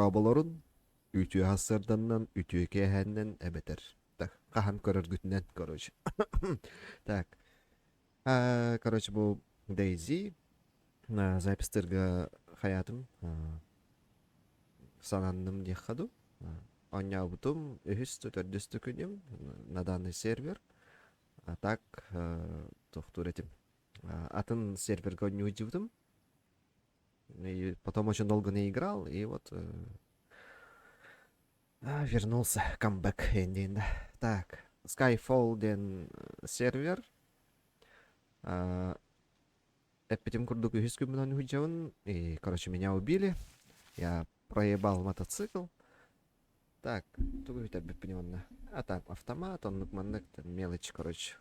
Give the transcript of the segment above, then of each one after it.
табылорун ütüye hasırdandan ütüye kehenden ebeter. Так, кахан көрөргүтүнөн, короче. Так. Короче, бу Дейзи запистерге хаятым сананным дехаду. Онябутум үхүстү төрдүстү күнүм на данный сервер. А так тохтуретим. Атын серверге онюдюдум. И потом очень долго не играл, и вот вернулся, камбэк эндинда. Так, Skyfall ден сервер. Эппетим курдук үхүскүмүнөн худжабын. И, короче, меня убили. Я проебал мотоцикл. Так, тугу это бепнённо. А там автомат, он маннык, мелочь, короче.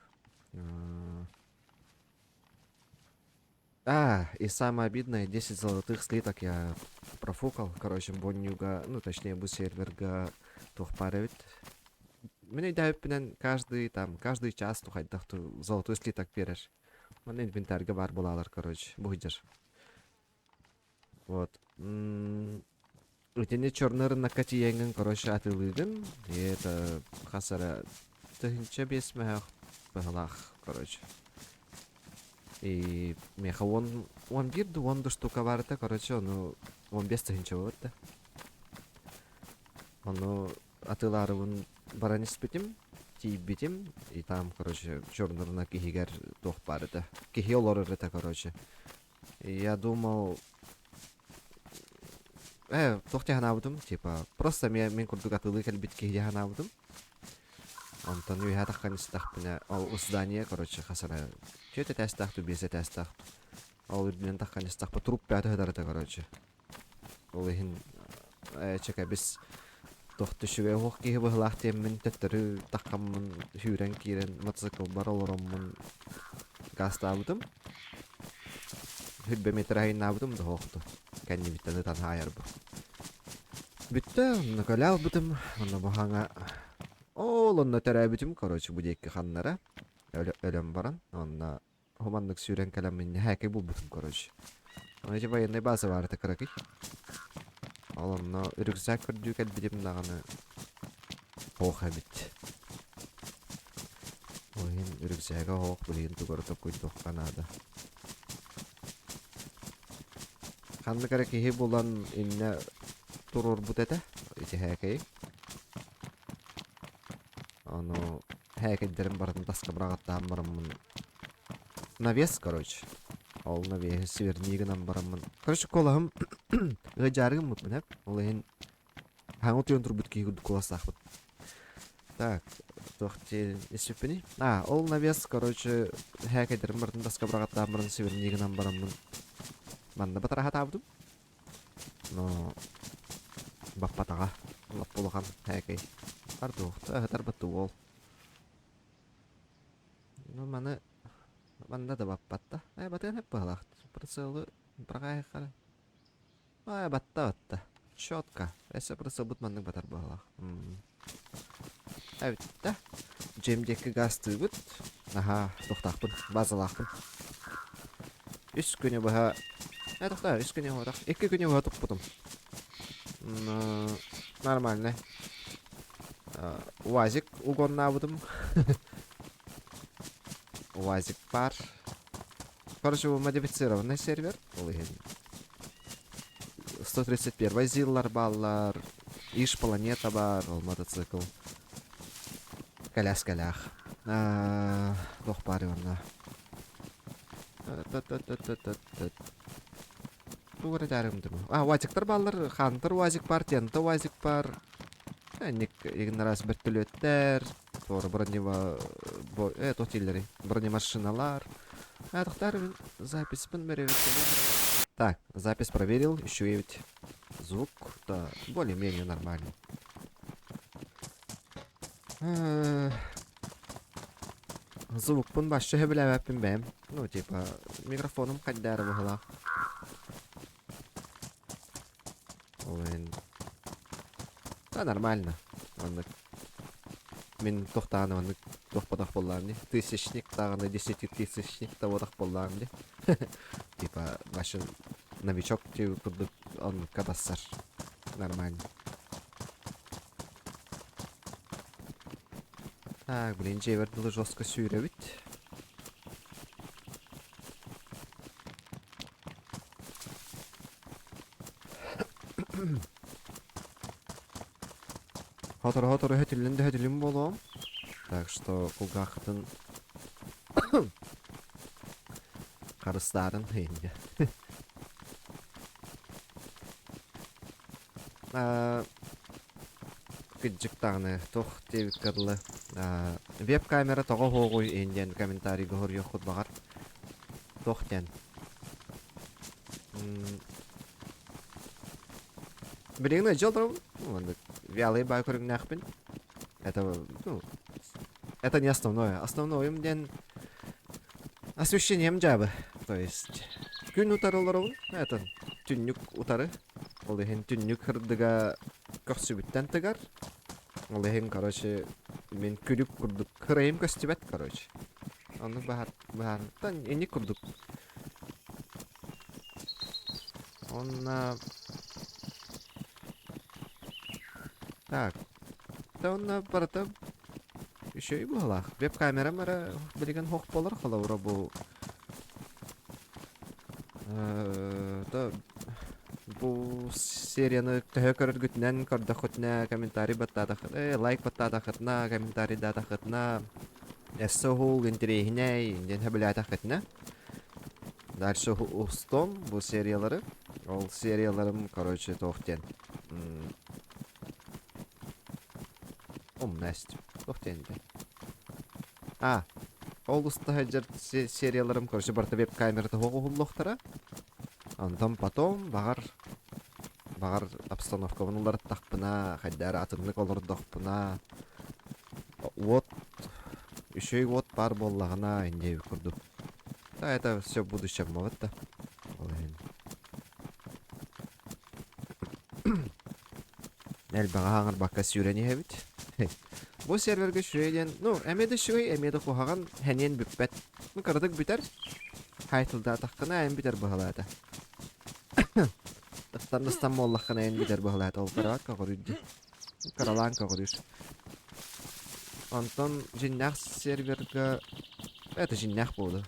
И самое обидное, 10 золотых слиток я профукал. Короче, боннюга, ну, точнее, бу серверга тухпаривит. Мне дают каждый час тухать тахту золотой слиток берешь. Мен инвентарьга бар булалар, короче, буйдер. Вот. Үтене чорнырын накати еңін, короче, атылыгын. И это хасара тыгынча бесмэх бахалах, короче. И меха он бирду, он до штука варта, короче, ну, он без тыгынча вот. Оно атылары он баранис битим, тип битим, и там, короче, чорнырына кихигер тох барыта. Кихи олоры это, короче. И я думал, тохте ханабудум, типа, просто мен курдук атылы кэлбит кихи ханабудум. Онтон уйха тахкан истахпына, ол здание, короче, хасара. Чөте тәстахту, бесе тәстахту. Ол үрдінен тахкан истахпа труп пяту хедарыта, короче. Ол ихин, чека, без тохты шүгэй хоқ кихи быхлах теммин төттөрү тахкаммын хүрен кирен мотоцикл бар олороммын гастабудум. Хүрбе метр айын набудум да хоқту. Кәнни биттені тан хайар бұл. Бітті, онны көлял бұдым, онны бұхаңа... Ол, онны тәрәбітім, короче, бұд екі қаннара. Өлім баран, онны хуманлық сүйрен кәлемін хәке бұл бұдым, короче. Оны же байындай базы барды кіракай. Ол, онны үрікзак көрдүү кәлбідім дағаны хоқ әбіт. Ойын үрікзаға хоқ бұлейін тұғыртып көйдіқ қанады. Ханны кәрекеге болан инне турur bu dede. İti häkey. Оно häkeylerim barın taska bırağıttan barımın. Навес, короче. Ол навес севернигінен барымын. Короче, колағым ғаjarығым мұтмын, әп. Ол ең хаңы түйін тұр бүткей күдді коласақ бұд. Так, тоқты есеппені. Ол навес, короче, häkeylerim barın taska bırağıttan barын севернигінен барымын. Манда батараға табдым. Но баппатаға лап болған häkey. Барды оқты, әғытар бұтты ол. Ну, манда да баппатта. Батын әп бағылақты. Прыцылы бірғай қары. Батта. Чотка. Әсі прыцыл бұт мандың батар бағылақ. Әбітті. Жемдекі гасты бұт. Тоқтақпын, базалақпын. Үш күні бұға... Тоқта, үш күні ғадақ. Екі күні ғадық бұтым. Нормально. УАЗик угонна будем. УАЗик пар. Короче, модифицированный сервер. 131 зиллар баллар. Иш планета бар, мотоцикл. Каляс-калях. Дох пари онна. Тугары тәрімдім. УАЗиктар баллар. Хантер УАЗик бар, тента УАЗик бар. Ник игнорас бертөлөттер, торы бронемашиналар. Тоқтар записпін беревет. Так, запись проверил, еще ведь звук, да, более-менее нормальный. Звук пун башы біләвәппін бәм. Ну, типа, микрофоным қаддары бұғыла. Да, нормально. Мен тоқтағаны оны тоқпадақ болам, тысячник, тағаны 10 тысячник таводақ болам. Типа, башы новичок теу күрдік оны кабассар. Нормально. Так, блин, Джейверділі жорстко сүйребіт. Хотор хөтілін болуам. Так что кулгақтың қарыстарын хейінге. Күджіктағыны тоқ тевік кырлы. Веб-камера тоға хоғой енден комментарий ғыр yoxud бағар. Тоқ ден. Білігіні жылдырым. Вялый бай көрігін әқпін. Это не основное. Основное мден освещением жабы. То есть күн утары оларауын. Это түннік утары. Ол ехен түннік хырдыға көксүбіттен тыгар. Ол ехен, короче, мен күліп күрдік. Кырайым көстібет, короче. Оны бағардан ені күрдік. Онна... Так. Да онна барыта... Еще и была. Веб-камера мара билеген хоқ болар халаура бұл. Бұл серияны төһө көргүтнен көрдөхөтнә комментарий баттадахыт, лайк баттадахытна, комментарий дадахытна. Эссохул интерейхней, ден хабилятахытна. Дальше устом бұл сериялары. Ол серияларым, короче, тоқтен. Настя. Тоқтенде. Ол ұстахаджар серияларым, короче, барта веб-камерата хоғы хуллохтара. Антон потом бағар обстановка олар тақпына, хайдар атынлық олар доқпына. Вот, еще и вот бар боллағына индеу күрдім. Да, это все будущее может, да. Әл баға аңыр баққа сүйрені әбіт. Бұл серверге шүйеден, әмеді шүйей, әмеді қоғаған әнен бүппәт. Қарадық бүтер, хайтылда таққына ән бүтер бұғалады. Тастан моллаққына ән бүтер бұғалады. Ол қарават қағырыды. Қаралан қағырыр. Антон жиннақ серверге... Это жиннақ болды.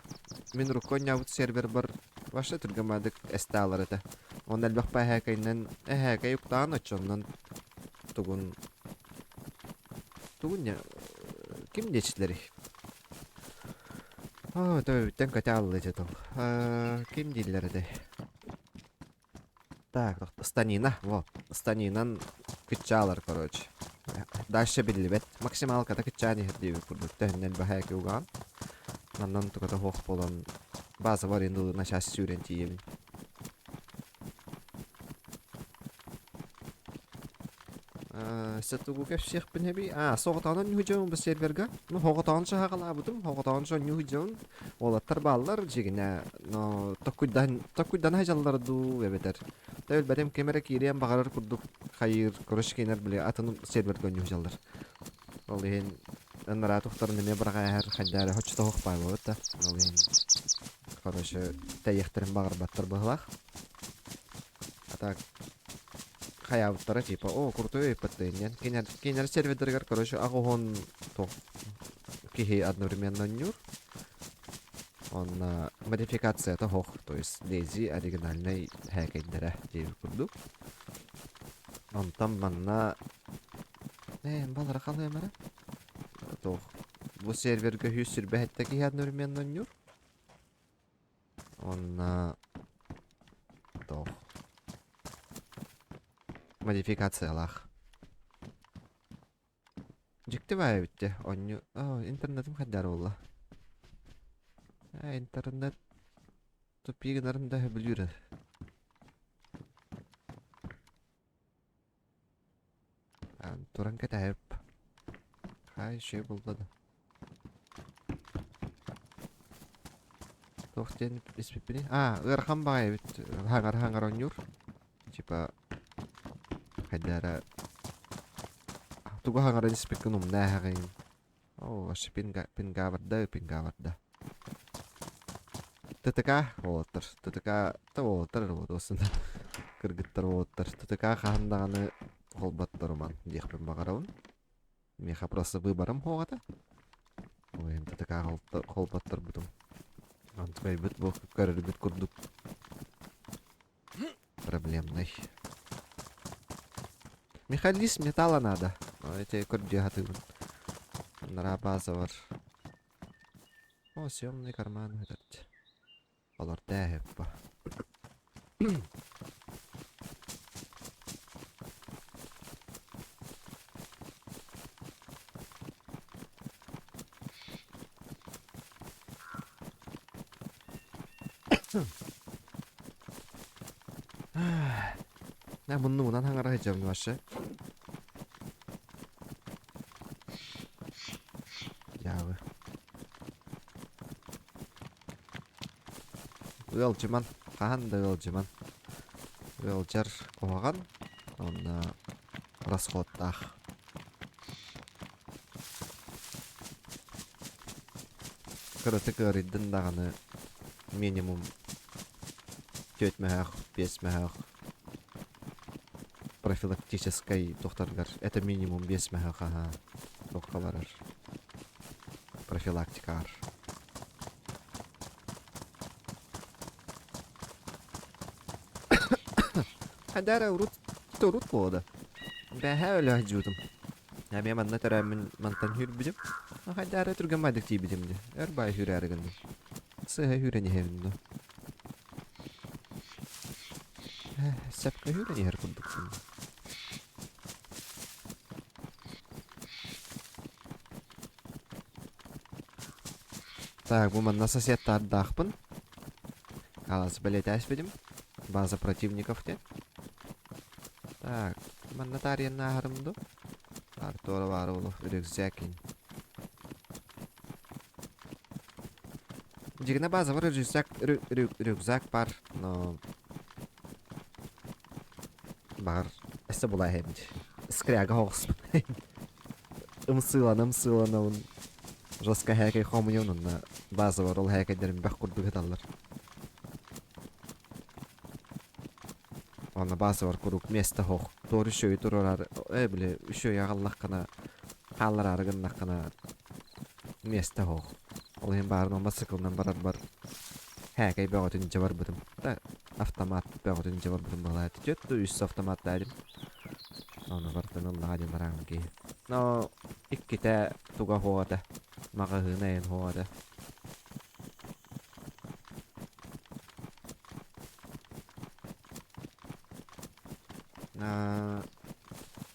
Мен рукон яуыт сервер бар. Ваша түргімадық әсталар әті. Он әлбәқ бай әкайнен әкай ұқтаған өтшоннан тұғын... Тұғын не... Кім дечілері? Тән көте алылы жетіл. Кім дейлері де? Так, станина. Станинан күтчі алар, короче. Дальше білі бет. Максималкада күтчі аны хірдеуі күрдік. Тәннен бәхә әке ұған. Маннан тұғыда хоқ болан базы бар енді ұлына шас сүйрен тиемін. Сәттігі кәп шеқ бін әбей. Соғытағынан нүхіджеуін бұл серверға. Хоғытағын шағала бұдым. Хоғытағын шоң нүхіджеуін. Олаттар балылар жегіне. Тоққүйдан хайжалылар ду әбетер. Тәуіл бәдем кемері кейрен бағарыр күрдік. Қайыр, көріш кейнер біле атының серверға нүхіжалылар. Ол еген әнмара тұқтарын неме бұраға әр қайдары хочта хоқпай болыд да. Ол еген, короче, тәйіқтерін бағар баттар бұғылақ. Атак. Хаябыттары типа, крутой эппаттайнен. Кейнер сервердергер, короче, ағуғын кихи одновременно нюр. Он модификация тохох, то есть лези оригинальный хэкэйдері дейбі күрдік. Он там манна... балары қалай әмәрі? Бұл серверге хүйс сүрбәхетті кихи одновременно нюр. Он... Модификациялах. Жекті бай бітті. Интернетім қаддар олла. Интернет тупигінарында білюрі. Туран кәтәйіп. Қай шей болбады. Тоқтен іспеппені. Үрхан бай біт. Хаңар онюр. Типа... Хайдара туга хангара диспеккун умна хагин. Аш пинга варда. ТТК болоттар. ТТК та болоттар вот осында. Кыргыттар болоттар. ТТК хандаганы холбаттар ман дихпен багарабын. Меха просто выбором хогата. Ой, ТТК холбаттар бутум. Антвей бит бу көрүбүт курдук. Проблемный. Механизм металла надо. Эти координаты. На база var. О, съемный карман этот. Алар тәһеп ба. 나 문누난 항아라 해점 왔어. 야왜? Ылжыман, қанды ылжыман. Ылжар оған, онда расходтақ. Кырыты көрейдің дағаны минимум 4 мәғақ, 5 мәғақ профилактической тоқтарғар. Это минимум 5 мәғақ, тоққа барар. Профилактикар. Хадара урут болда. Бәһә өлі ажудым. Әме манна тәрә мантан хүр бидем. Хадара түргән мадык ти бидем де. Әрбай хүр әргәндем. Сыһа хүрәне хәвинде. Сәпкә хүрәне һәр курдык. Так, бу манна соседтар дахпын. Алас белетәс бидем. База противников те. Так, маннатариян нахарымды. Артора бар олу, рюкзакин. Жигіне база бар, рюкзак бар, но... Бар, әсі бұлай хемді. Скряга хоқсын. Умсылан, он... Жостка хәкей хомынyon, база бар, ол хәкейдерін бәк күрді ғыталар. Ona bası var kuruk meste hoq. Doğru şöy dururar. Bile şöy yağallaq kana qallar arıgınlaq kana meste hoq. Ol hem barın bası kılından barar. Häkey bəğatınca var budım. Da avtomat bəğatınca var budım bala. Jötdü üst avtomat daydım. Onu bardan Allah adın barangi. No ikkite tuga hoada. Mağa hınayn hoada.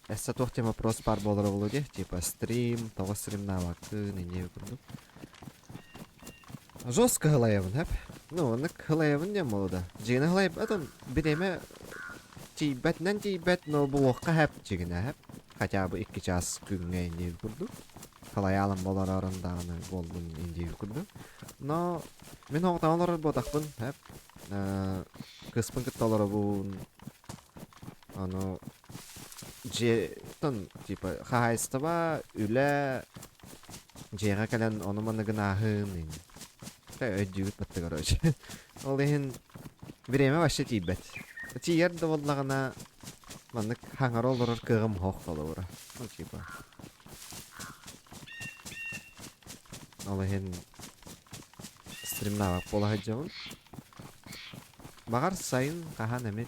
Эсса тохтема вопрос пар болар болуде, типа стрим, того стримна вакты, не көрдүм. Жестко хылайбын, хеп. Ну, нык хылайбын дем болуда. Жигине хылайб, атон биреме тийбетнен тийбет, но булокка хеп жигине хеп. Хотя бы 2 час күнгө инде көрдүм. Хылаялым болар арындагыны болдум инде көрдүм. Но мен оңтаалар бодакпын, хеп. Кыспын кытталар бу Оно тон типа хайстаба үле жега калан оны маныгына хын. Та өдүт батты короче. Ол ден биреме башы тибет. Тиер да боллагана манык хаңар олор кыгым хок болор. Ну типа. Ол ден стримна бола хаҗабын. Багар сайын кахан эмет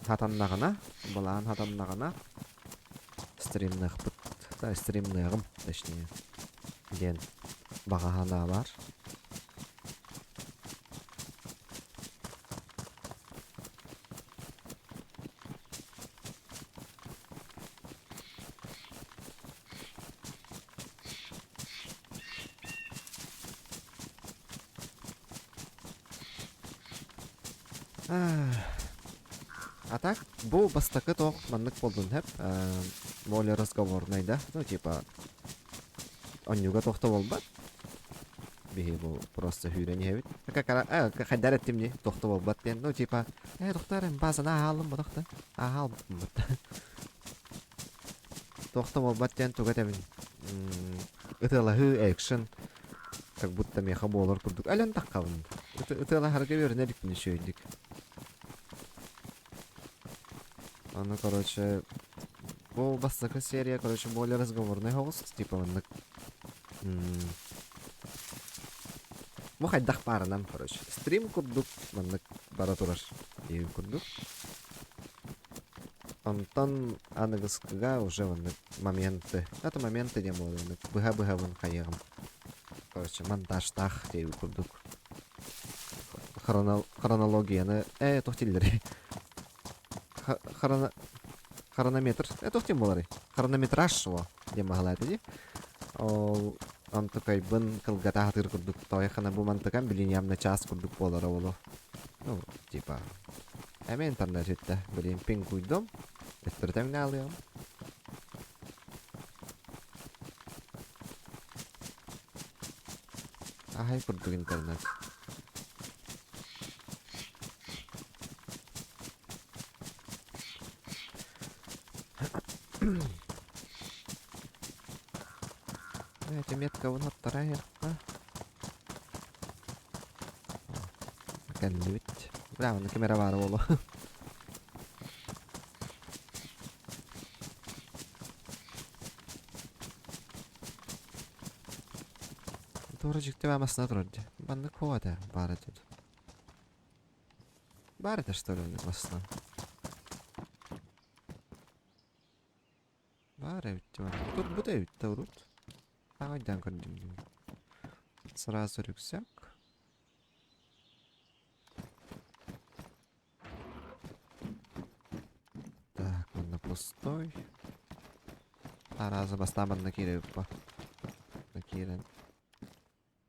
хатаннагына, балан хатаннагына стримнах бут, та стримнагым, точнее. Ден багахана бар. А так, бу бастакы тоқ маннык болдун хеп. Моле разговорнайда, ну типа онюга тоқта болбат. Бихи бу просто хүрени хебит. Какара, хаддар еттимни тоқта болбат ден. Ну типа, тоқтарым базана алым бу тоқта. Ахал бу. Тоқта болбат ден туга тебин. Ытылахы экшен. Как будто меха болор курдук. Ален таккабын. Ытыла харга бернелик мини шөйдик. Аны, короче, бу бастакы серия, короче, более разговорный голос, типа, он бу хайдах паранам, короче. Стрим курдук, маннык бара турар. И курдук. Антон аныгыскыга уже вон моменты. Это моменты не могут. Быга-быга вон хаягам. Короче, монтаж-тах дейбі курдук. Хронологияны... Тухтилдери. Хронометр. Тухтим болары. Хронометраж шо. Дем мағалайды де. Ол... Антыкай бын кылгата хатыр курдук. Тойхана бу мантыкан билин ямна час курдук болары олу. Ну, типа... Әме интернетте билин пин куйдым. Эстертен алыyorum. Ahay kurduk internet. Эти метка вон вторая. Кәллүт. Браво, на камера var oğlu. Doğrucukta vermesine dururdu. Ben de kovada bari dedi. Bari de что ли aslında. Bari bitti var. Тут bu da bitti urut. Haydan koydum. Сразу рюкзак. Так, он на пустой. Раза бастаман накидываю. Накидываю.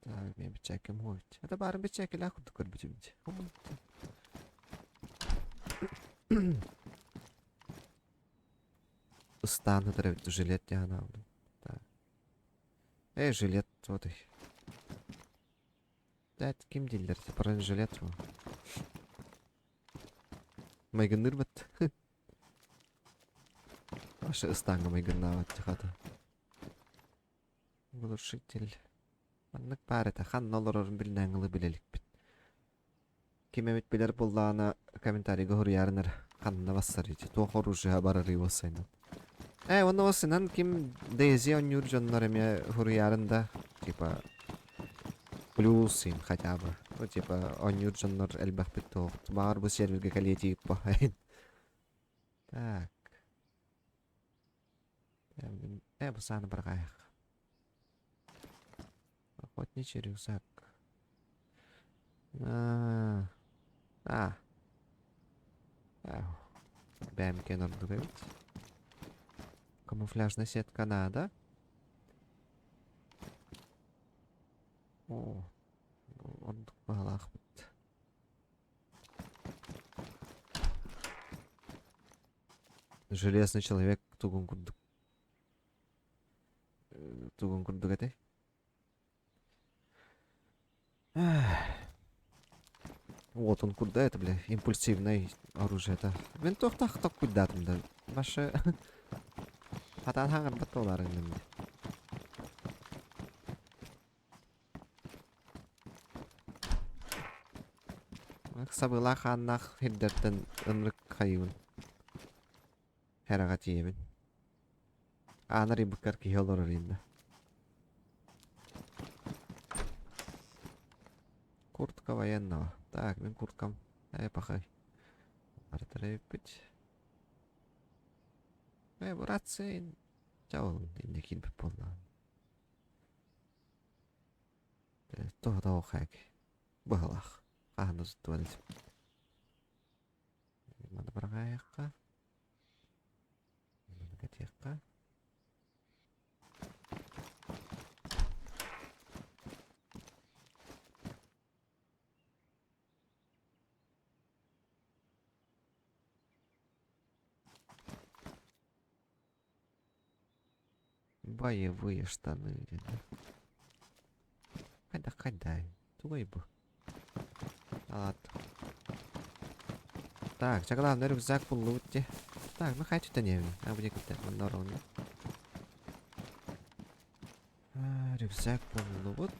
Так, benim bıçakım hoyt. Ya da bari bıçak ile akıntı kır bıçımcı. Устану травить жилет тягнал. Так. Жилет вот и. Да, ким дилер, про жилет его. Майганыр бат. Ваша ыстанга майганна бат хата. Глушитель. Аннык парета хан нолорорун билнәңлы билелик бит. Кимемет билер буллана комментарийга хурьярнер ханна бассар ити. Тохор уже барары болсайны. Оны осынан ким Дейзи оннюр жоннор эме хурьярында типа плюсин хотя бы. Ну типа оннюр жоннор элбах бит тох. Бар бу серверге калети пахайн. Так. Бу саны баргайык. Охотничий рюкзак. Бэмкен ордугавит. Камуфляжная сетка надо. О, он балах. Железный человек тугун курдук. Тугун курдук этой. Вот он куда это, бля, импульсивное оружие это. Винтов так куда там да. Ваше хатан хангар батолар инде. Сабыла ханнах хиддертен ынрык хайын. Херагат ебин. Анари быкар ки холор инде. Куртка военного. Так, мен курткам. Пахай. Артрепить. Рацин. Чао, не кин бы полна. То хак. Бахалах. Ахнус туалет. Мада баргайка. Гатека. Боевые штаны. Кайдай. Тугай бы. Ладно. Так, главный рюкзак был лутти. Так, ну хочу-то не видно. А где как-то на уровне. Рюкзак был лут.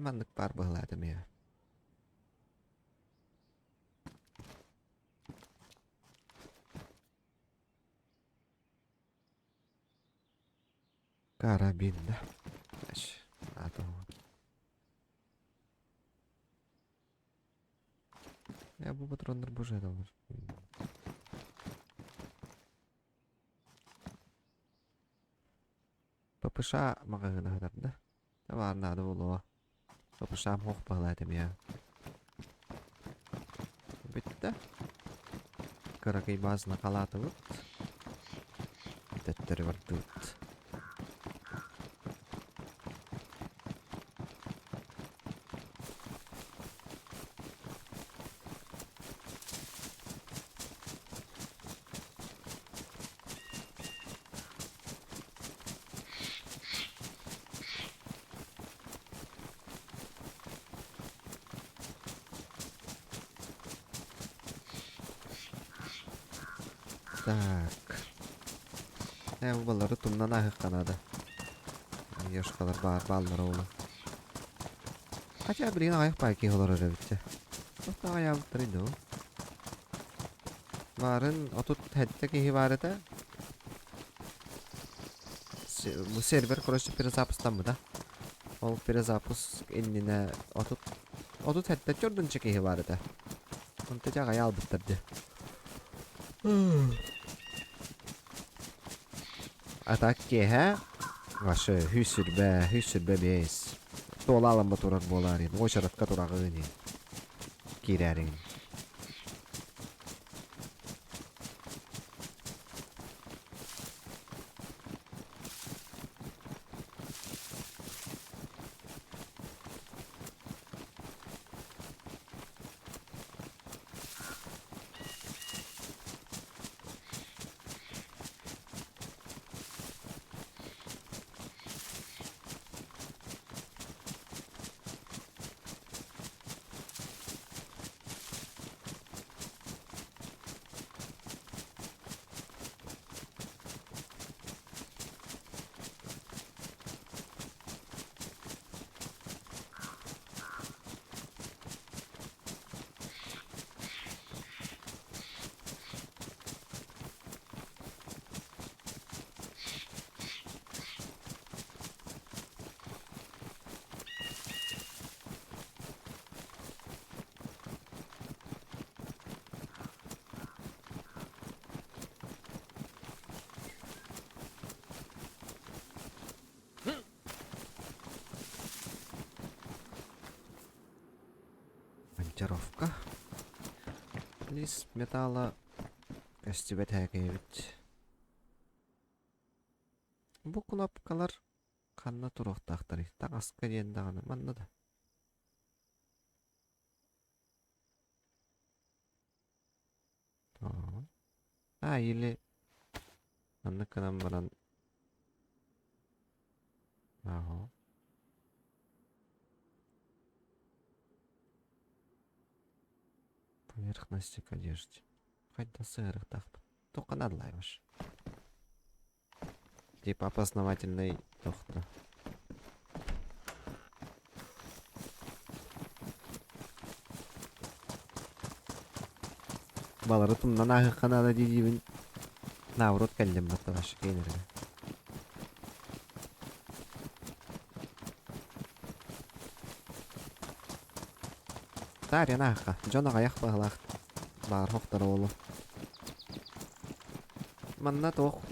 Manlık bar bağladım ya. Karabinda. Eş. Adı o. Ya bu patronlar bu şeyde olur. Papışa mağına kadar da. Var nadı bulu. Papışam hoq bağladım ya. Bitti. Karakay bazına kaladı vıt. Tetleri var dıt. Так. Bu baları tumdan ahık kanadı. Yoşkalar bar ballar oğlu. Kaça bilgin ayık bayki olur öyle bitti. Çok da ayağı bitiriydi o. Varın otut heddeki hibarete. Bu server kuruşu Pirazapus'tan mı da? O Pirazapus enine otut hedde gördün çeki hibarete. Onu tecak ayağı bitirdi. Atak ki he? Aşı hüsürbe beyiz. Dola alamba turak bolar yin. O şaratka turak yin. Girerin. Pancarovka. List metala. Estibet hekebit. Bu knopkalar kanna turuqtaqtır. Tak aska yendağını manna da. Tamam. Ha yili. Manna kanam baran. Aho. Поверхность одежды. Хоть сырых так. Только надлаешь. Типа опознавательный доктор. Балары тумнан ахы канада дидибин. Наурот кәлдем батталашы кейнерге. Тария нахка. Жона гаяк баглак. Бар хоқтар олу. Манна тоқ.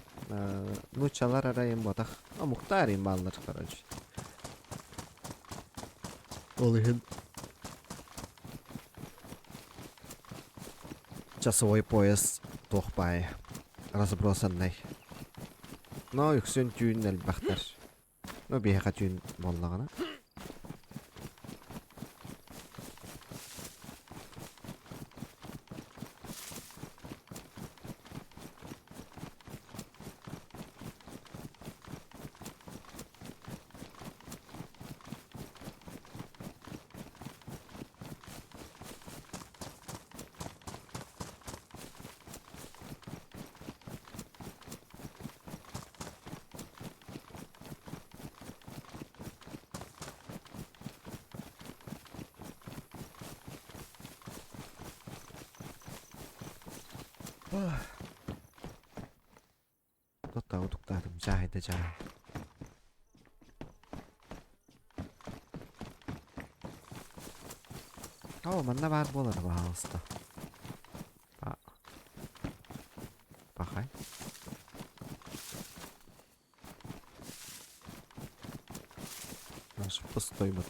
Нучалар арайын ботақ. Мұқтарин баллар короче. Олыхын. Часовой пояс тоқпай. Разбросанный. Но юксен түйін әлбақтар. Но бейха түйін боллағына. Totta utukladım. Cahide cahide. Oo, manna var bu olar bağlısta. Bakay. Наш пустой вот.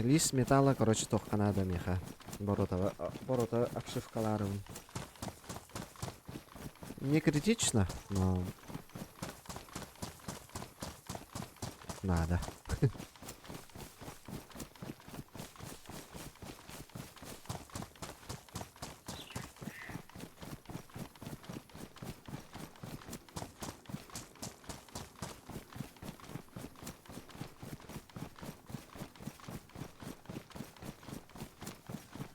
Лис металла, короче, только надо меха. Борота обшивкаларым. Не критично, но надо.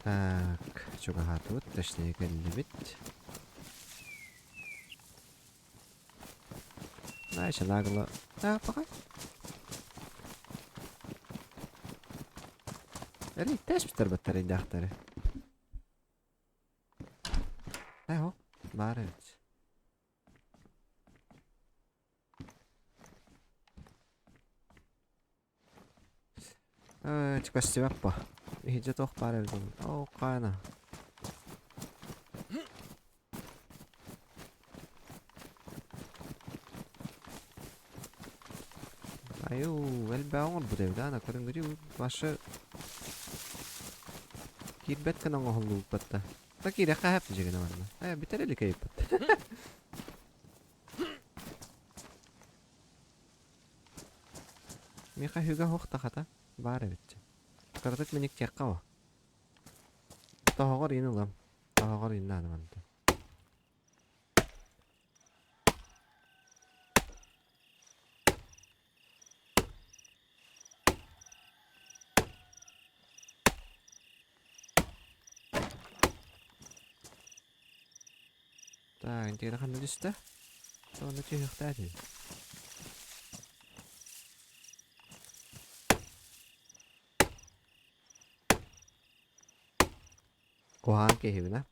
Так, чуга тут, точнее, галлибит. Значит, нагло. Пока. Eri, teş bitir batarya dahtari. Eho, bari. Çıkış cevap bu. İyice toh bari. Oh, kayna. Ayo, el bağır bu devde ana kadın gücü başı kirbet kan ang hulu patta. Tak kira kahap juga naman. Ay biterelik kayıp. Mika hüga hoqta khata bari bitçi. Kardık minik çekka o. Tohogor yeni ulam. Tohogor yeni adam anta. Так, интересно, kan nulis ta. So, nulis tadi. Kohan kehivna.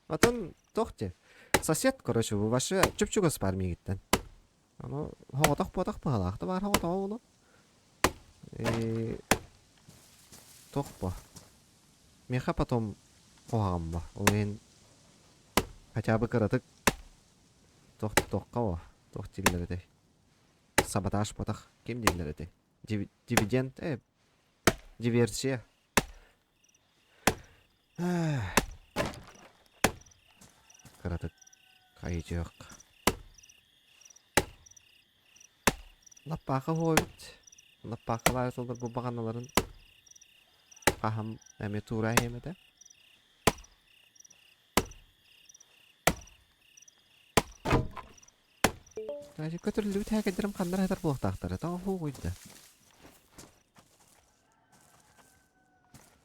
Атын тохте. Сосед, короче, ваше чүп-чүгөс бар мигиттен. Аны хоотох потох паалаахта бар хоотоо уну. Тохпо. Меха потом коагамба. Олен хотя бы каратык тохқа тох дилерде. Саботаж потох кем дилерде. Дивиденд, диверсия. Каратык кайжок. Лаппақы хойбит. Лаппақылар солдар бұл бағаналарын қахам әме тура емеді. Значит, көтүрүлүү тәкедерим қандар хатар болуқтақтары. Тағы ху қойды.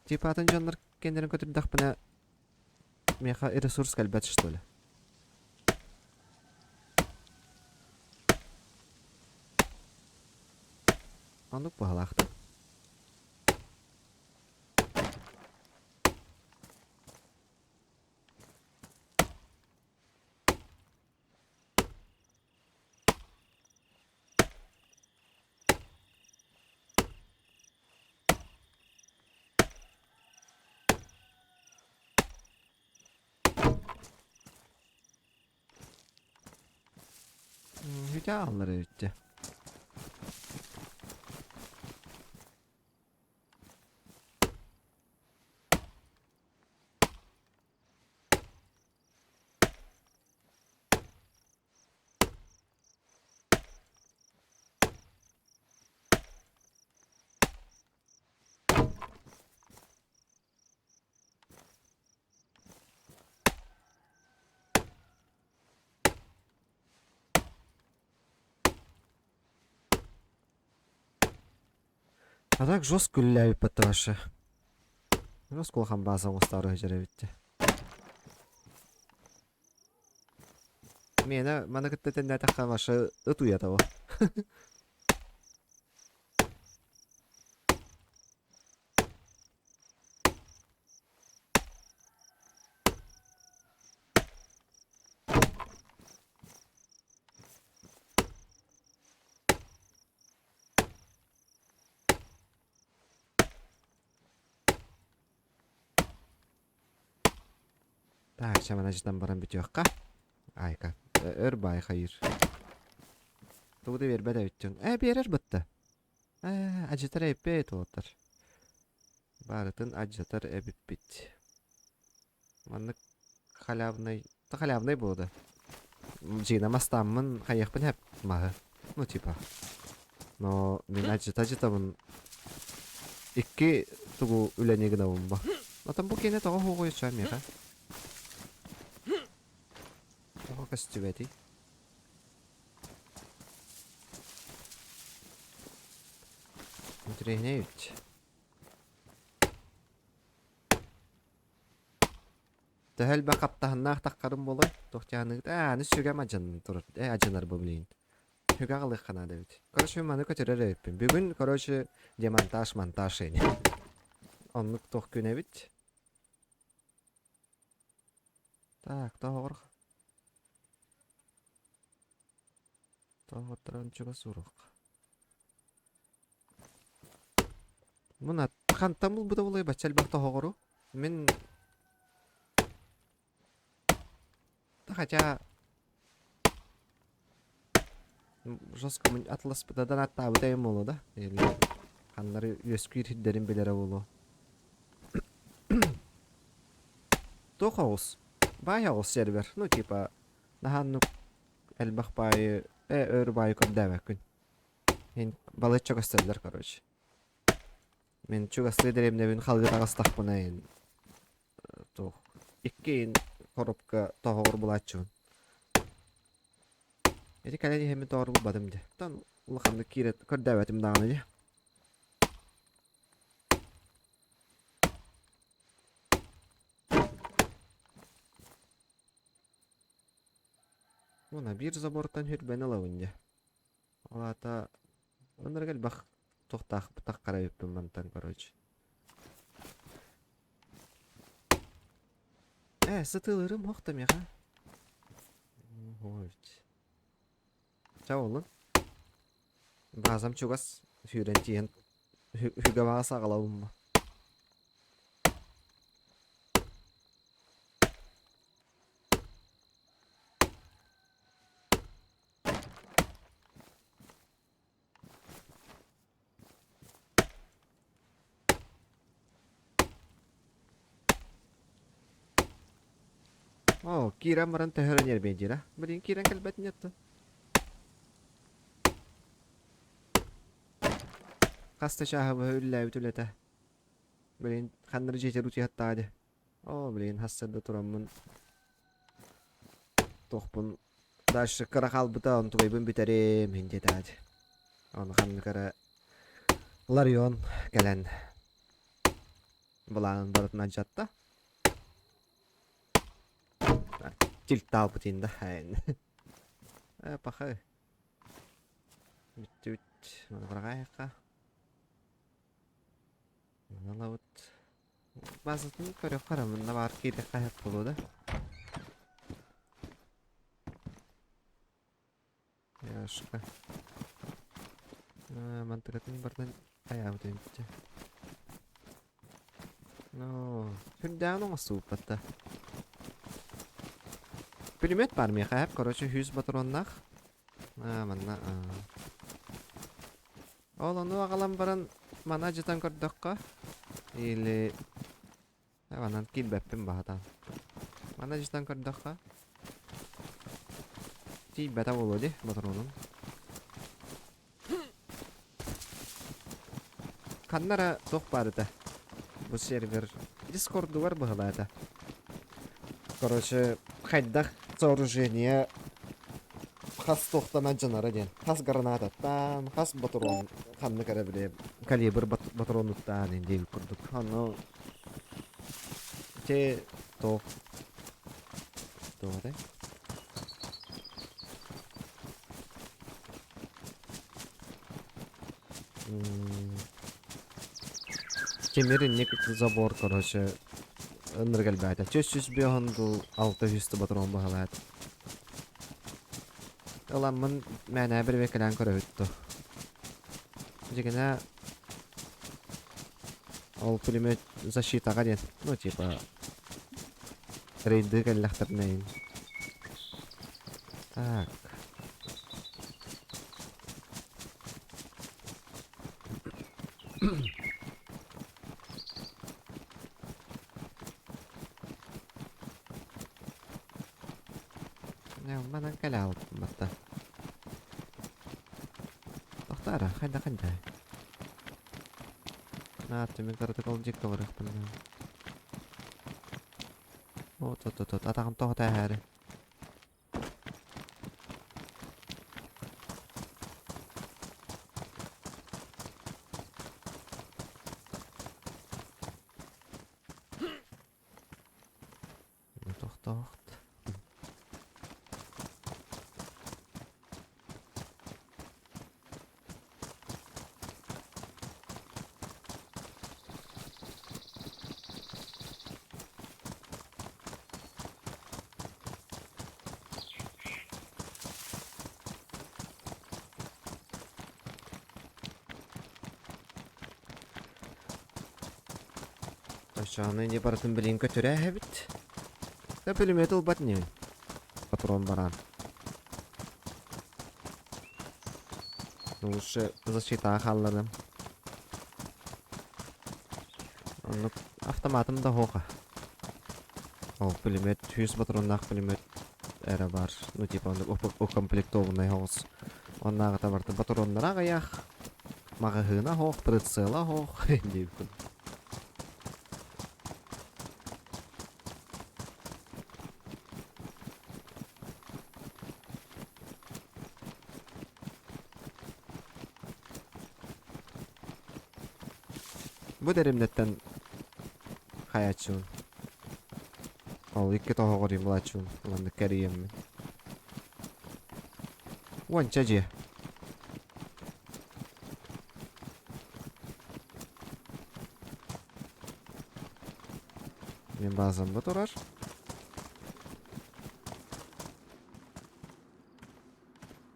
Типа атын жанлар кендерин көтүрдақ бұна меха ресурс кәлбәт что ли. Андық бағалақты. Hüca alları ötçe. А так жестко ляю паташа. Жестко хамбаза у старого жеребите. Мана кыттeten да такка башы ытуя того. Так, çaman acıdan baran bitiyorka. Ayka. Bay hayır. Tuğda bir bede bittin. Berer bitti. Acıtar epey otur. Baratın acıtar ebip bit. Manlık халявный. Ta халявный buldu. Жинамастаммын кайыкпын hep mahı. Ну типа. Но мен acıtamın. İki tuğu üleni gınavım ba. Atan bu kene tağı hoğu yaşam ya. Tağı kastüveti. Mütrehne üç. Tehel bakap tahannaq taqqarım bolay. Toxtyanı da ne sügem acın turur. Acınar bu bileyin. Hüga qılıq qana da bit. Короче, məni kötürər öpüm. Bugün короче demontaj yani. Onluk tox güne bit. Так, doğru. Doğru trançuga suruq. Muna kantamul bu da bolay baçal baq doğru. Men Taxaca жестко атлас бытадан аттабы тайым болу да. Или канлары өскүр хиддерин белере болу. Тохаус. Баяус сервер. Ну типа наханну элбах байы өр байы көддәбәкүн. Мен балык чогастылар, короче. Мен чогастылар мен халгы тагыстак бунайын. Тох. Икки коробка тоғыр булачун. Эти калени хеми doğru bulmadım de. Tan ulaqamda kiret kördäbätim dağını de. Muna bir zabortan hürbeni alawın de. Alata onlara gel bak toxtaq bıtaq qarayıptım mantan короче. Sıtılırım hoqtam ya. Hoyt. Çao oğlum. Bazam çugas hürentiyen hüge bağısa qalawım mı? Oh, kira maran teheran yer benci lah. Beri kira kalbatnya tuh. Kasta şahı hülle bütülete. Beri kanları jeter uti hatta hadi. Oh, beri hassada turamın. Tohpun. Daşı kara kalbıta onu tuvaybın biterim hindi hadi. Onu kanlı kara. Larion gelen. Bulan baratın acatta. Tilt dal butinde. Pakai. Bitti. Mana bırakayaka. Mana laut. Bazıtını körü karamında var ki de kayak bulu da. Ya şaka. Mantıkatın bardan kayak butinde. No. Hündağın olma soğupat da. Pulymet var mı ya kayak? Короче 100 patronnak. Mana. Onu ağalan baran mana acıtan kördökka. Ili hevanan kilbeppin bahatan. Mana acıtan kördökka. Kilbeta bolu di patronun. Kanlara tok barıda. Bu server Discord'u var bu halada. Короче, хайдах сооружение хас тохтана жанара ден. Хас гранататтан, хас патрон, ханны кара биле калибр патроnuттан ден курдук. Ханны те то да. Кемеринник забор, короче, ыныргал бәді. 300 бейхонду 600 патрон бағалады. Оламын мәне бір векілен көрі өтті. Жегіне ол пулемет защитаға ден. Ну, типа, Рейды кәлләхтәрнәйін. Так. Ne mandan kala aldım hatta. Tohtara, kayda. Tümün karıda kalacak da var bundan. Ot. Atağım tohta her. Toht. Aşağıya ne baratın bilin kötüre hebit. Da pülümet ol batni. Patron баран. Лучше защита халладым. Ну, автоматым да хоха. Ол пулемет 100 патроннак пулемет эра бар. Ну, типа, он укомплектованный хос. Он нагата барты патроннара гаях. Магахына хох, прицела хох. Дейбкін. Bu derimnetten hayatçın. Ол икки тоҕоҕор имлачун. Уонны кэриэмми. Уонча же. Мен базамда турар.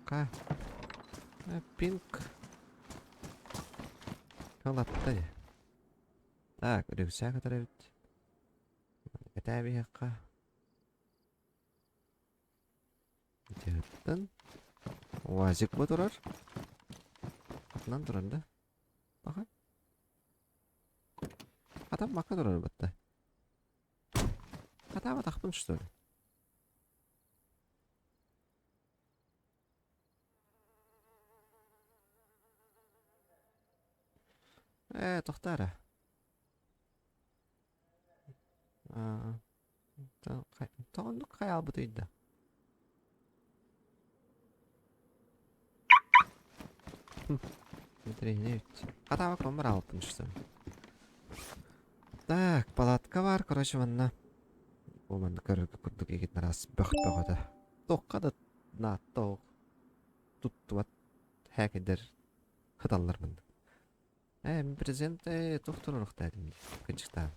Ка. Пинк. Калатта же. Так, рюкзак отрывать. Этәбиһәккә. Җыттын. Вазик бу турар. Нан туранда. Баха. Атам мака турар бутта. Атама тахпын что ли? Тохтара. Тоонук хаял бутuydu. Смотри, не ведь. Атама комар алтын что ли? Так, палатка бар, короче, манна. О, манна курдук егит нарас бөхт. Тоққа да на тоқ. Туттуат хәкедер хаталлар мында. Мен президент тоқтурук дадым. Кычыкта.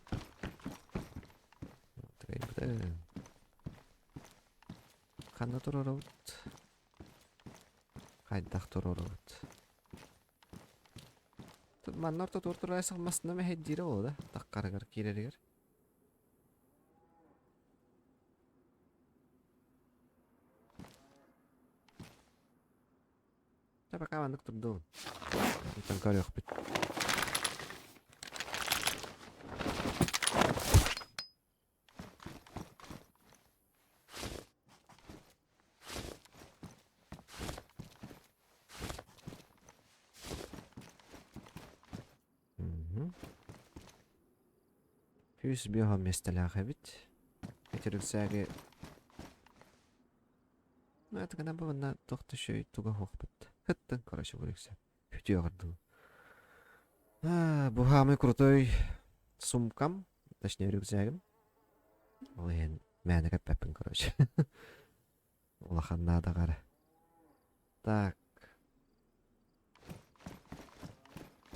Қанда турурут. Қайдақ турурут. Маннарта туртурай сығмасына мәхеддері ол да. Таққарығыр керерігір. Пока мандык турду. Там корёк бит. Фьюз биоһом местеләгә бит. Этерексәге. Ну, это когда было на тохтышой туго хохпыт. Хыттын, короче, вырекся. Фитё горду. Бу самый крутой сумкам, точнее рюкзагым. Ой, мәне кәппәппен, короче. Улаханна да кара. Так.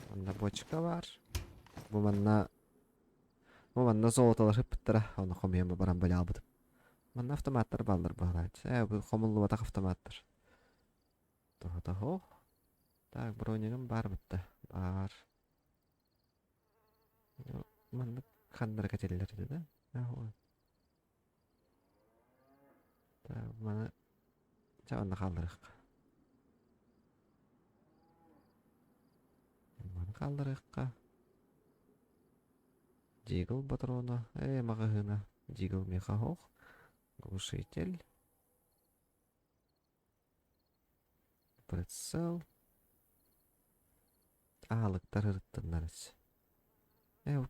Мында бочка бар. Бу манна золоталар хыппыттыра. Оны хомыйымы баран бөле албыдым. Манна автоматтар балдар бағлайды. Бу хомыллы батақ автоматтар. Тоғы. Так, бронегім бар бітті. Бар. Манна қандыр кәтелілер деді. Mana çağında kaldırıq. Mana kaldırıq. Jiggle патроны. Мағығына. Jiggle мехахох. Глушитель. Прицел. Алыктар ырыттындарыз.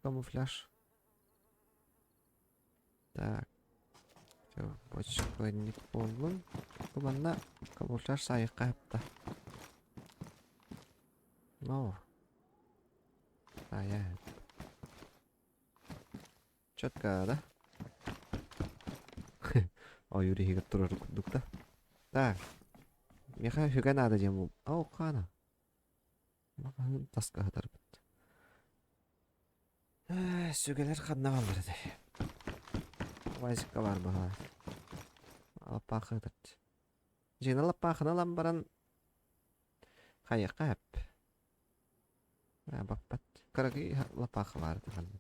Камуфляж. Так. Почкойник болдун. Куманна камуфляж сайыққа әпті. Ну. Ая. Четко, да? Ой, Юрий хигат турар кудукта. Так. Меха хүгә надо дем. Ау, қана. Маған таска хатар бітті. Сүгелер қадна қалдырды. Вазикка бар бұға. Алапақы хатырды. Жена алапақына ламбаран қайыққа әп. Баппат. Қарақи алапақы барды қалды.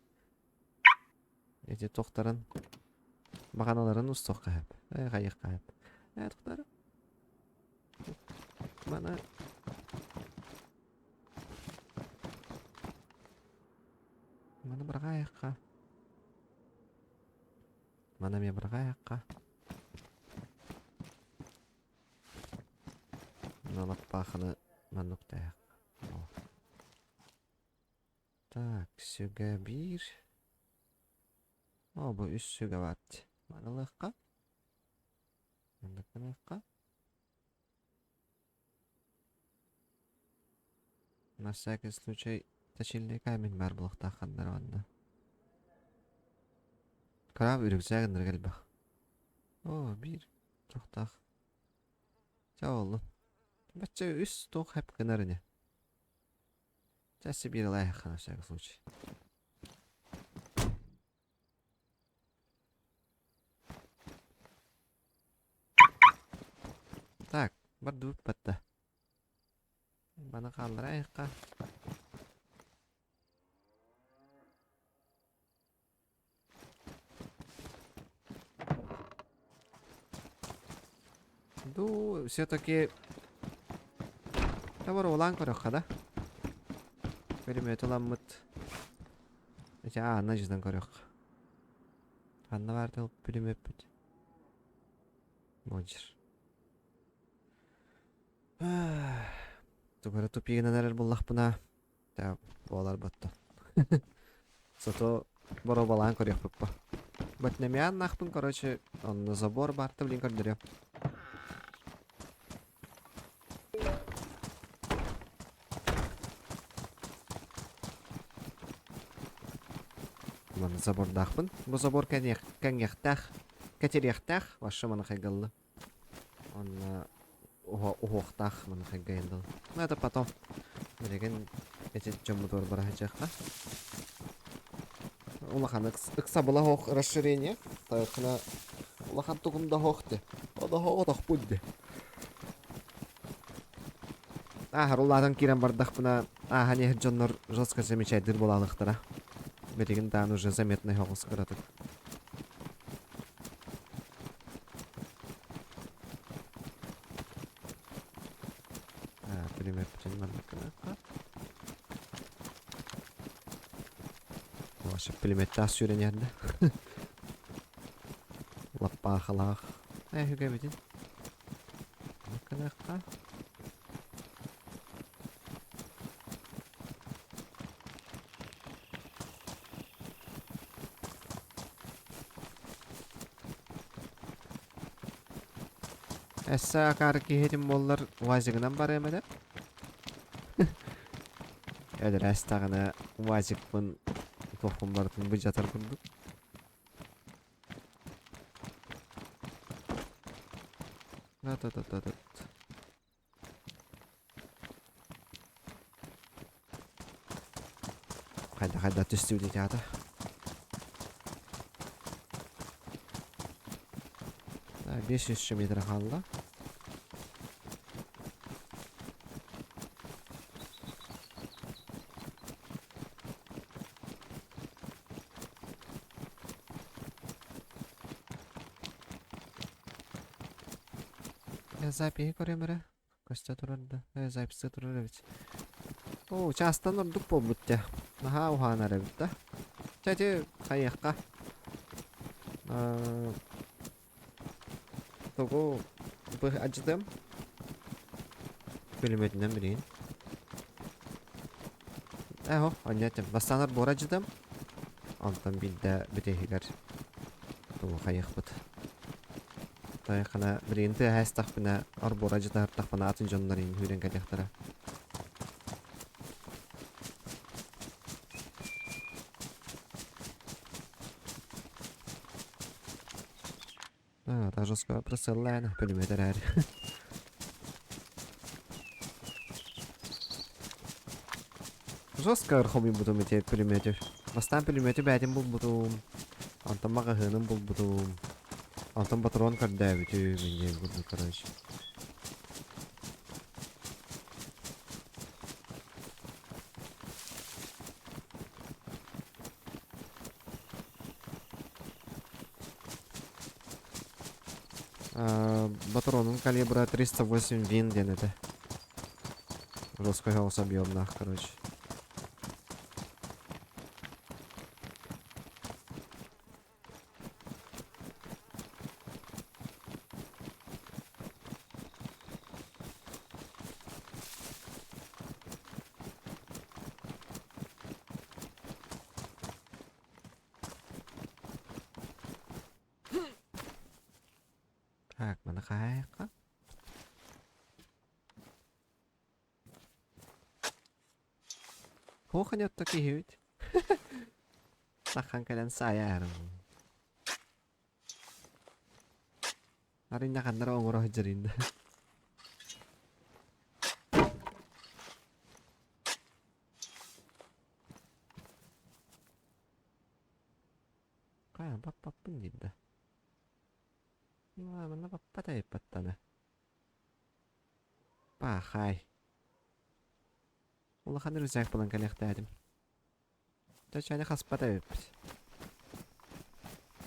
Эти тоқтарын бағаналарын ұстоққа әп. Қайыққа әп. Тоқтары. Mana berkayakka? Mana me berkayakka? Nolak pakını manuk dayak. Tak, süge bir. Bu üst süge var. Mana lıkka? Mana lıkka? На всякий случай точильный камень бар блокта хандарванда. Краб үрікзәгіндір келбақ. О, бір. Тоқтақ. Жауылы. Бәтче үс тоқ әп кінарыне. Жәсі бір лайық на всякий случай. Так, бар дұп бәтті. Bana kaldırayım ka. Ду, все-таки товар улан корок да? Пулемет уламмыт. Ана жүзден корок. Қанна барды пулемет бүт. Монжыр. Тугары тупигінен әрір бұллақ бұна. Да, болар бұтты. Сото боро балаан көрек бұппа. Бөтнемеян нақпын, короче, он забор барты білін көрдірем. Бұны забор дақпын. Бұ забор кәңектәқ, кәтеректәқ, башы мұны қайғылы. Он ухохтах мана хаггайндал. Ну это потом. Береген эти чомудор барахачаха. Улахан ыкса была хох расширение. Тайкна улахан тугумда хохте. Ода хохтах будде. Рулладан кирен бардах бuna не жоннор жестко замечательный болалыктара. Береген дан уже заметный хохс кыратык. Пулеметта сүйренерді. Лаппа қалақ. Хүге бетін. Қанаққа. Әсі ақары кейхетім болылар вазигынан бар емеді? Әдір әстағына вазикпын tohumlardan bir catar kurduk. Hayda tüstü bir teatr. Daha 500 metre kaldı. Записи көрөмөрө. Көстө турарда. Записи турар бит. О, частан ордук болбут те. Наха уханар бит да. Чачы кайякка. Тогу бу ажыдым. Бөлүмөтүнөн бирин. Эхо, анятым. Бастанар бор ажыдым. Антан билде битехигер. Тогу кайякпыт. Тайхана бирин те хастак бина арбор ажыдар тахпана атын жоннарын хүрен кадяктара. Та жестко присылена, пулемет әрі. Жестко архоми будум эти пулеметы. Бастан пулеметы бәдім бұл будум. Антон мағағының бұл будум. Антон патрон кардә бит менде буду, короче. Патронның калибры 308 вин денеді. Жестко хаос объемнах, короче. Так, mana kayakka? Hokan yottaki hüt. Sakhan kalan sayar. Arin nakan nara ongoro hajarin. Kaya papapun jidda. Mana papatay patana. Pahay. Ulla kan rüzak bulan kalaktadım. Taşani kaspata bit.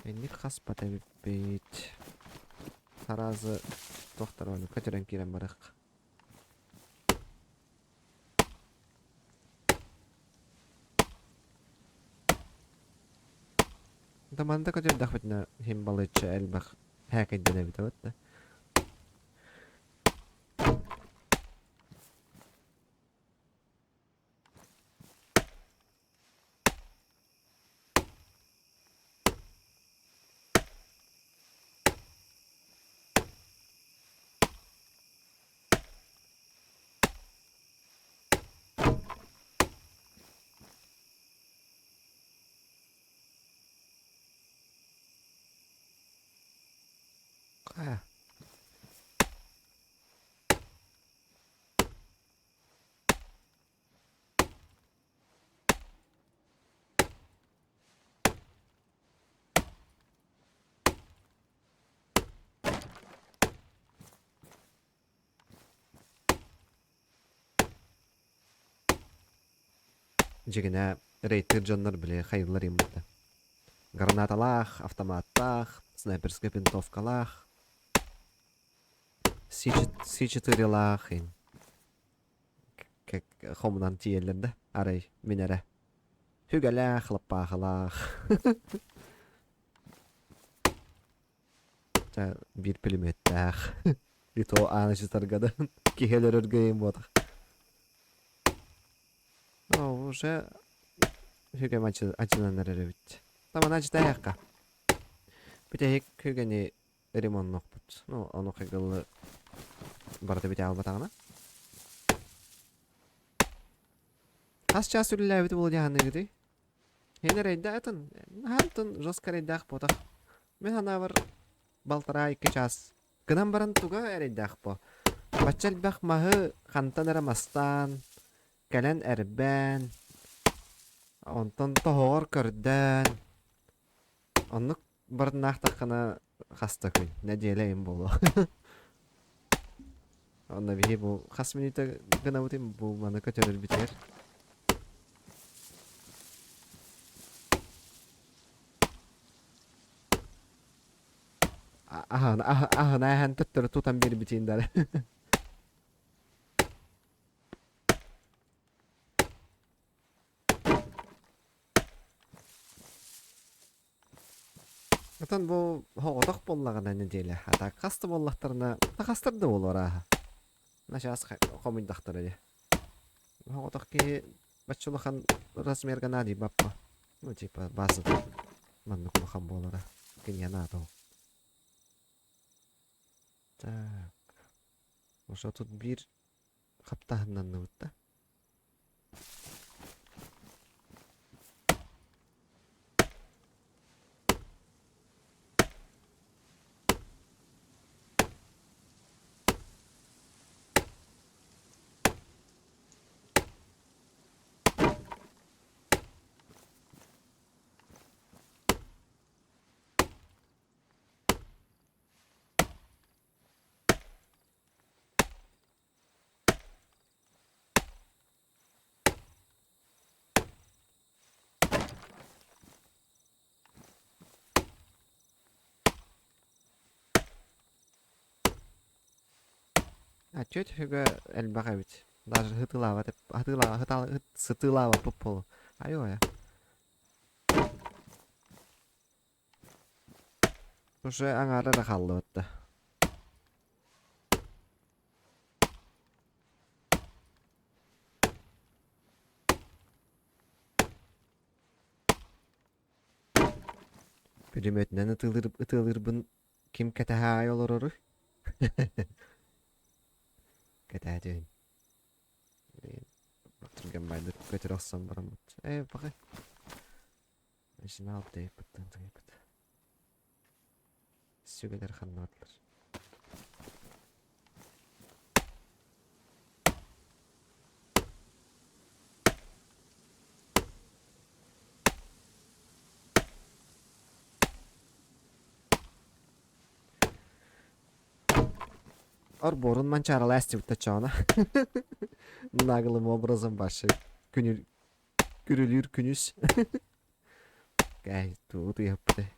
Enlik kaspata bit. Tarazı doktor onu kaçıran kiren barak. Tamam da kaçır daxvetna hem balıçı elbaq. Hakikaten de bit da. Kaya. Jigine reytir canlar bile hayırlarım burada. Granatalar, автоматтар, снайперская винтовкалар. C4'lar хин. Как хомнан тиелерде. Арай минере. Hügeler, хлопахалар. Bir pülümetler. Ito anışı targadan. Kiheler örgeyim bu da. Уже hüge maçı açılanlar erevit. Tamam acı dayakka. Bir de hügeni ремонт нокпут. Ну, оно кыгылы барда бите албатагына. Кас час үлләбит бул жаһанны гыды. Хенер әйдә атын. Хантын жоскар әйдәк ботак. Мен ана бар балтара 2 час. Гынан баран туга әйдәк бо. Бачал бак махы хантан эрамастан. Кален әрбән. Онтон тохор көрдән. Оннук барнахтак кына хаста күн. Нәделәйм болу. Онна бихи бу хас минута гына утим бу маны көтөрөр битер. Ahana hän töttörö tutan bir bitin där. Atan bu hoğodak bollagana ne diýle. Ata kastı bollaktaryna takastırdy bolar aha. Naşas komundaktar edi. Hoğodak ki başçılıkan rasmerga nadi bappa. Ну типа база. Маннык махан болара. Кеньяна то. Так. Ошо тут бир каптаһынан ныбытта. Чөт хөгө элбага бит. Даже хытылава деп, сытылава попол. Айо я. Уже аңары да халлы отта. Pürümetinen ıtılırбын kim keteha olurur? Ketedin. Baktırgen baydır götür olsam baramut. Bakay. Şimdi alt deyip bıttın deyip bıttın. Sügeler kanatlar. Борун манчара ласти утачана. Наглым образом başı. Gürülür günüz. Gay tuğdu yaptı.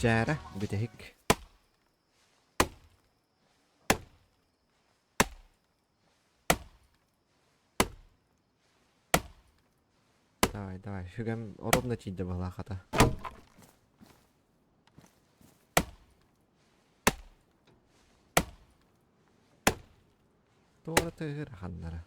Jara bitehik. Давай, давай. Hügem оробна тиде была хата. Туора тыгыр ханнары.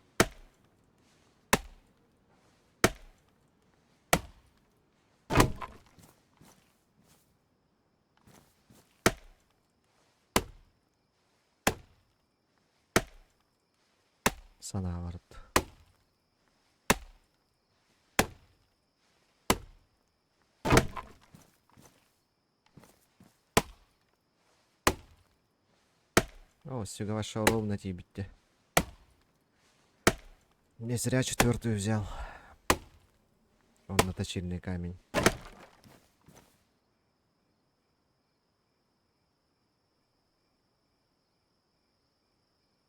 Сана барып. О, сюда ваша ровно тибитте. Не зря 4-ю взял. Он на точильный камень.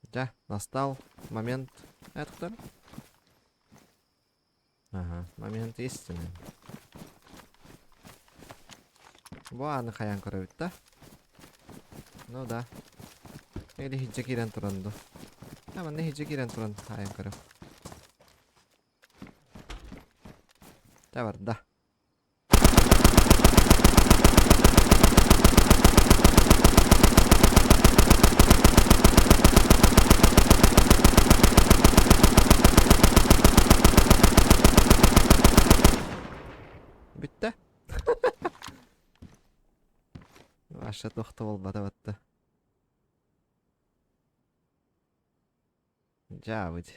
Да, настал момент. Это кто? Ага, момент истины. Буаны хаян көрөбүт да? Ну да. Или хиджа кирен туранду. Ама не хиджа кирен туран хаян көрөп. Да бар, да. Битті? Аша тоқты болбады батты. Жабыд.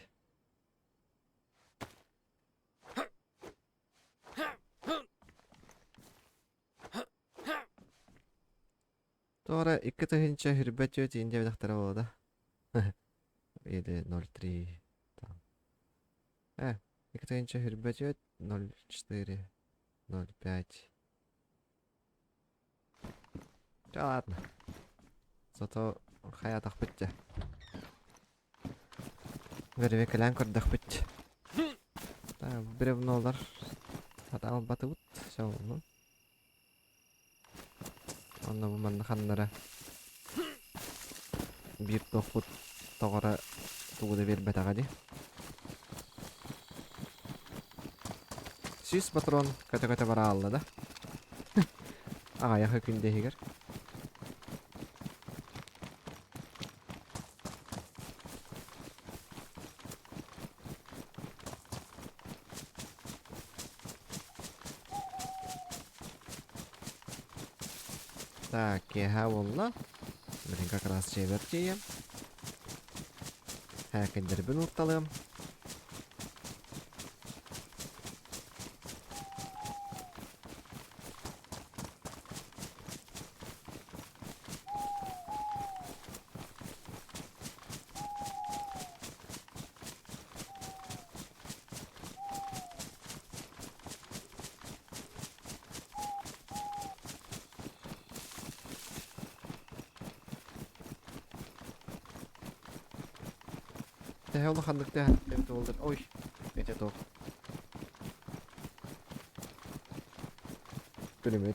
Тоора 2 тыгынча хүрбәт өт инде бедақтары болады. 7.03. 2 тыгынча хүрбәт өт 0.4. 0.5. Да ладно. Зато хаятах бітті. Верве кәлән көрдіқ бітті. Бревнолар. Атал баты бұт. Все oldu. Онна bu mandı xanlara. Bir toqut toğara tuğuda verбет ағады. 100 патрон көте-көте бара алды да. Ағаяқы күнде егер. Так, я волна. Блин, как раз чевертием. Хәкендер бін ұтталым. Тәһә улы хандык тәһә. Тәһә толдыр. Ой. Эте тоқ. Пулемет.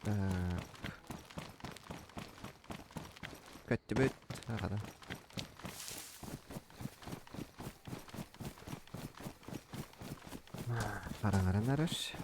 Так. Көттүбүт. Ағада. Қараңаран араш.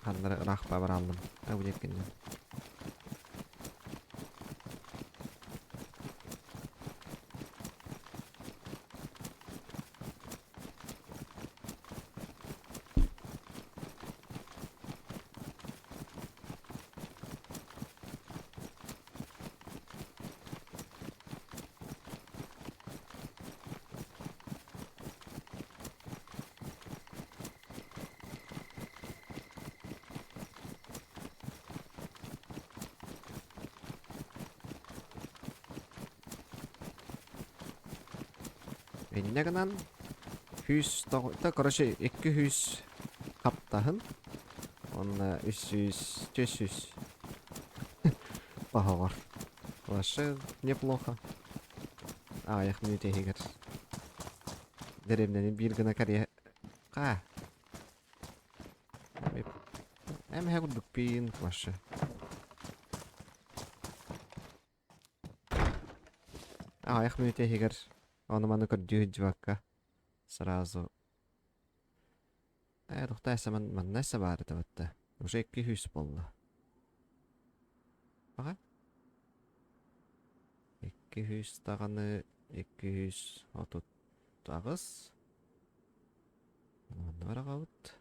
Hanlara rahpa var aldım. Ha bu yekinden. Enneganan hüs da короче 200 kaptahın. Onunla 300 400 paha var. Вообще неплохо. Аяқ минут егер. Деревненин бир гына кария. Ка. Эм хагур букпин вообще. Аяқ минут егер. Оны маны көрдү жвакка. Сразу. Тухтайса мен nässä бар таватта. Уже 200 болду. Ага. 200 таганы 239. Онда барагабыт.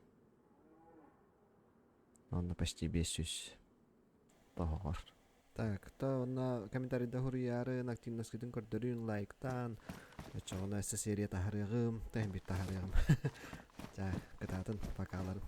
Онда почти 500. Тохор. Так, то на комментарийда хурьярын активностьтын көрдөрүн лайктан. Чоғына эссе серия тахарыгым, тәһин бит тахарыгым. Жа, кытатын, покаларым.